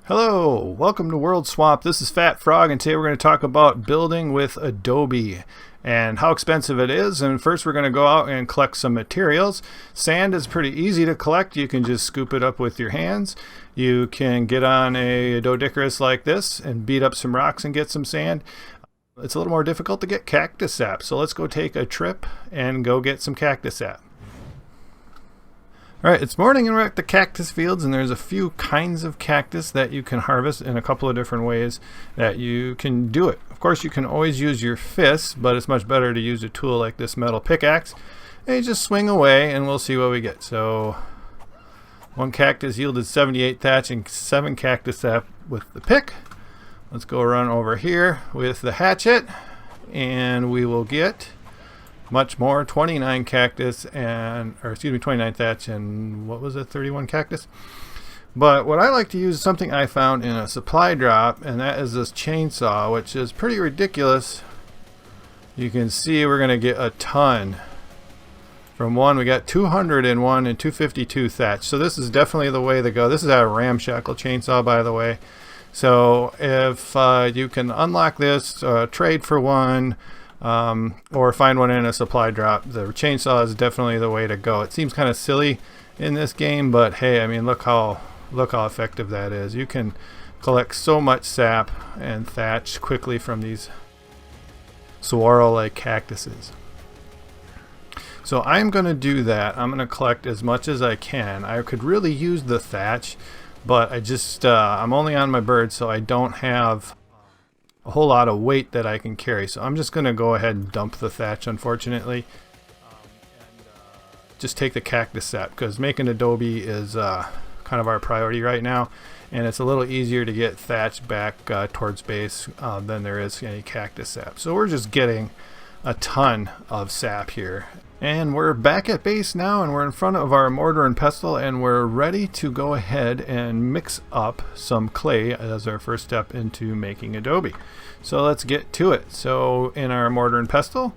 Hello, welcome to World Swamp. This is Fat Frog, and today we're going to talk about building with Adobe and how expensive it is. And first we're going to go out and collect some materials. Sand is pretty easy to collect. You can just scoop it up with your hands. You can get on a doedicurus like this and beat up some rocks and get some sand. It's a little more difficult to get cactus sap, so let's go take a trip and go get some cactus sap. Alright, it's morning and we're at the cactus fields, and there's a few kinds of cactus that you can harvest in a couple of different ways that you can do it. Of course, you can always use your fists, but it's much better to use a tool like this metal pickaxe. And you just swing away and we'll see what we get. So, one cactus yielded 78 thatch and 7 cactus sap with the pick. Let's go run over here with the hatchet and we will get much more, 29 cactus and, or excuse me, 29 thatch and what was it, 31 cactus. But what I like to use is something I found in a supply drop, and that is this chainsaw, which is pretty ridiculous. You can see we're going to get a ton from one. We got 201 and 252 thatch, so this is definitely the way to go. This is a Ramshackle Chainsaw, by the way. So if you can unlock this, trade for one, or find one in a supply drop, the chainsaw is definitely the way to go. It seems kind of silly in this game, but hey, I mean, look how effective that is. You can collect so much sap and thatch quickly from these saguaro-like cactuses. So I'm going to do that. I'm going to collect as much as I can. I could really use the thatch, but I just I'm only on my bird, so I don't have a whole lot of weight that I can carry, so I'm just going to go ahead and dump the thatch, unfortunately, and just take the cactus sap, because making adobe is kind of our priority right now, and it's a little easier to get thatch back towards base than there is any cactus sap. So we're just getting a ton of sap here, and we're back at base now, and we're in front of our mortar and pestle, and we're ready to go ahead and mix up some clay as our first step into making adobe. So let's get to it. So in our mortar and pestle,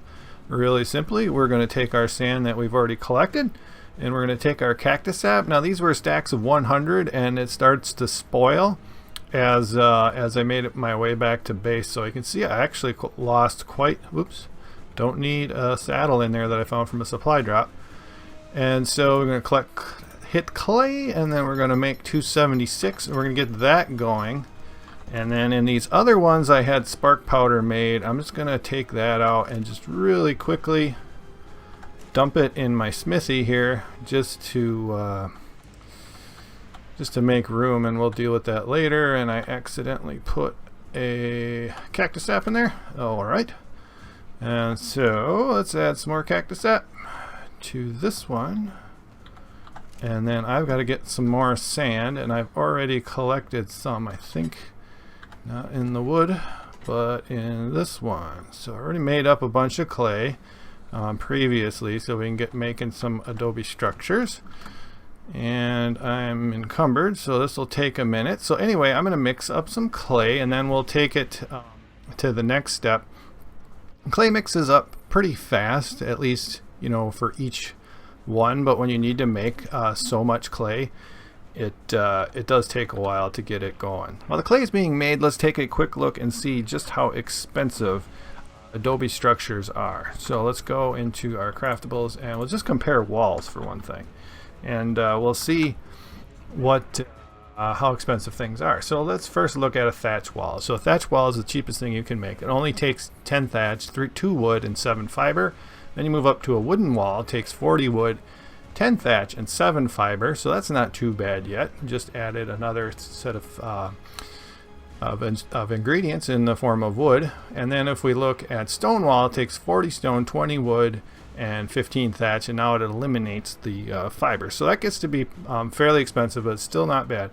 really simply, we're going to take our sand that we've already collected, and we're going to take our cactus sap. Now these were stacks of 100, and it starts to spoil as I made it my way back to base. So you can see I actually lost quite, whoops, don't need a saddle in there that I found from a supply drop. And so we're going to hit clay, and then we're going to make 276, and we're going to get that going. And then in these other ones I had spark powder made. I'm just going to take that out and just really quickly dump it in my smithy here, just to make room, and we'll deal with that later. And I accidentally put a cactus sap in there. Alright. And so let's add some more cactus sap to this one. And then I've got to get some more sand, and I've already collected some, I think, not in the wood, but in this one. So I already made up a bunch of clay previously, so we can get making some adobe structures. And I'm encumbered, so this will take a minute. So anyway, I'm going to mix up some clay, and then we'll take it to the next step. Clay mixes up pretty fast, at least, you know, for each one, but when you need to make so much clay, it does take a while to get it going. While the clay is being made, let's take a quick look and see just how expensive adobe structures are. So let's go into our craftables, and we'll just compare walls for one thing, and we'll see what how expensive things are. So let's first look at a thatch wall. So a thatch wall is the cheapest thing you can make. It only takes 10 thatch, 2 wood, and 7 fiber. Then you move up to a wooden wall. It takes 40 wood, 10 thatch, and 7 fiber. So that's not too bad yet. Just added another set of ingredients in the form of wood. And then if we look at stone wall, it takes 40 stone, 20 wood, and 15 thatch, and now it eliminates the fiber. So that gets to be fairly expensive, but it's still not bad.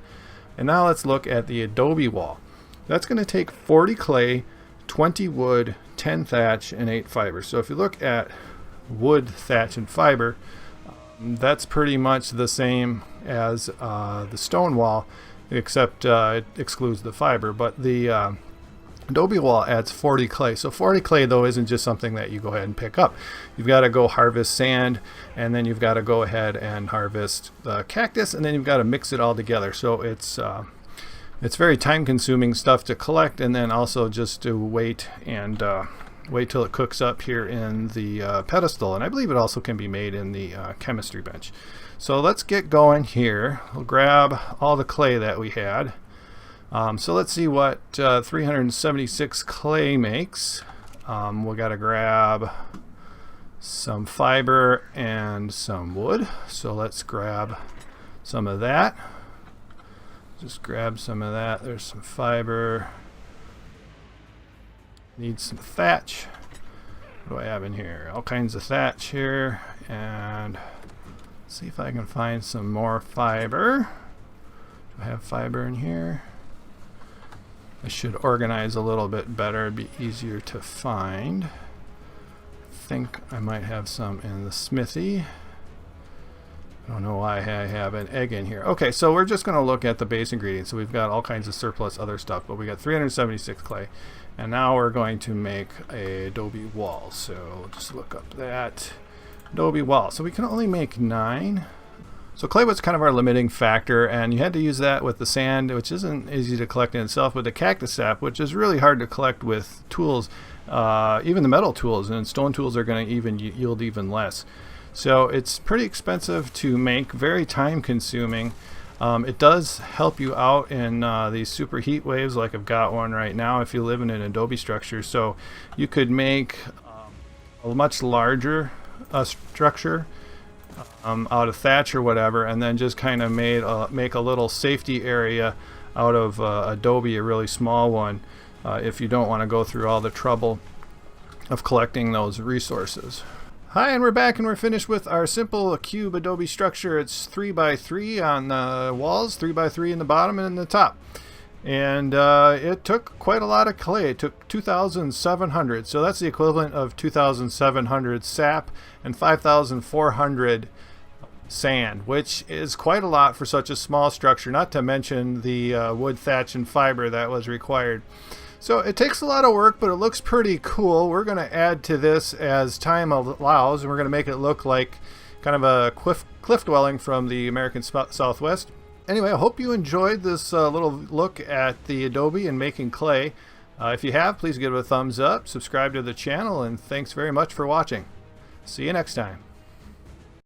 And now let's look at the adobe wall. That's going to take 40 clay, 20 wood, 10 thatch, and 8 fiber. So if you look at wood, thatch, and fiber, that's pretty much the same as the stone wall, except it excludes the fiber. But the Adobe Wall adds 40 clay. So 40 clay, though, isn't just something that you go ahead and pick up. You've got to go harvest sand, and then you've got to go ahead and harvest the cactus, and then you've got to mix it all together. So it's It's very time-consuming stuff to collect, and then also just to wait and wait till it cooks up here in the pedestal. And I believe it also can be made in the chemistry bench. So let's get going here. We'll grab all the clay that we had. So let's see what 376 clay makes. We got to grab some fiber and some wood. So let's grab some of that. Just grab some of that. There's some fiber. Need some thatch. What do I have in here? All kinds of thatch here. And let's see if I can find some more fiber. Do I have fiber in here? I should organize a little bit better. It'd be easier to find. I think I might have some in the smithy. I don't know why I have an egg in here. Okay, so we're just going to look at the base ingredients. So we've got all kinds of surplus other stuff, but we got 376 clay. And now we're going to make a Adobe Wall. So we'll just look up that Adobe Wall. So we can only make 9. So clay was kind of our limiting factor, and you had to use that with the sand, which isn't easy to collect in itself, with the cactus sap, which is really hard to collect with tools, even the metal tools, and stone tools are going to even yield even less. So it's pretty expensive to make, very time consuming. It does help you out in these super heat waves, like I've got one right now if you live in an Adobe structure. So you could make a much larger structure out of thatch or whatever, and then just kind of make a little safety area out of Adobe, a really small one, if you don't want to go through all the trouble of collecting those resources. Hi, and we're back, and we're finished with our simple cube Adobe structure. It's 3x3 on the walls, 3x3 in the bottom and in the top. And it took quite a lot of clay. It took 2,700. So that's the equivalent of 2,700 sap and 5,400 sand, which is quite a lot for such a small structure, not to mention the wood, thatch, and fiber that was required. So it takes a lot of work, but it looks pretty cool. We're going to add to this as time allows, and we're going to make it look like kind of a cliff dwelling from the American Southwest. Anyway, I hope you enjoyed this little look at the Adobe and making clay. If you have, please give it a thumbs up, subscribe to the channel, and thanks very much for watching. See you next time.